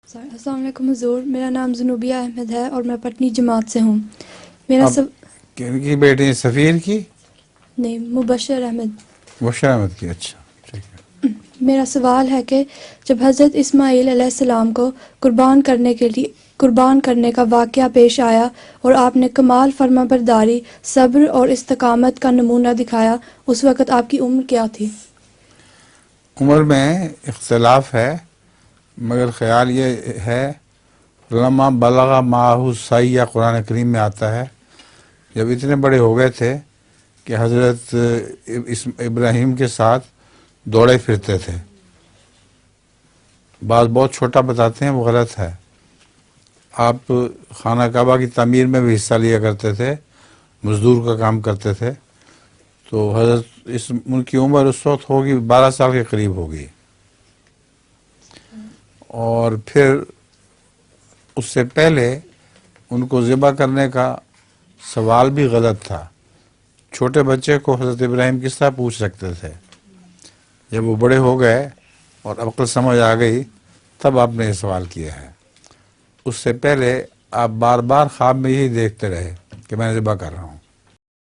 السلام علیکم حضور، میرا نام زنوبیہ احمد ہے اور میں پٹنی جماعت سے ہوں۔ میرا اب کن کی بیٹی سفیر کی؟ نہیں، مبشر احمد۔ مبشر احمد کی، اچھا ٹھیک ہے۔ میرا سوال ہے کہ جب حضرت اسماعیل علیہ السلام کو قربان کرنے کا واقعہ پیش آیا اور آپ نے کمال فرما برداری، صبر اور استقامت کا نمونہ دکھایا، اس وقت آپ کی عمر کیا تھی؟ عمر میں اختلاف ہے، مگر خیال یہ ہے لما بلغ معہ السعی قرآن کریم میں آتا ہے، جب اتنے بڑے ہو گئے تھے کہ حضرت ابراہیم کے ساتھ دوڑے پھرتے تھے۔ بعض بہت چھوٹا بتاتے ہیں، وہ غلط ہے۔ آپ خانہ کعبہ کی تعمیر میں بھی حصہ لیا کرتے تھے، مزدور کا کام کرتے تھے۔ تو حضرت ان کی عمر اس وقت ہوگی 12 سال کے قریب ہوگی، اور پھر اس سے پہلے ان کو ذبح کرنے کا سوال بھی غلط تھا۔ چھوٹے بچے کو حضرت ابراہیم کس طرح پوچھ سکتے تھے؟ جب وہ بڑے ہو گئے اور عقل سمجھ آ گئی تب آپ نے یہ سوال کیا ہے۔ اس سے پہلے آپ بار بار خواب میں یہی دیکھتے رہے کہ میں ذبح کر رہا ہوں۔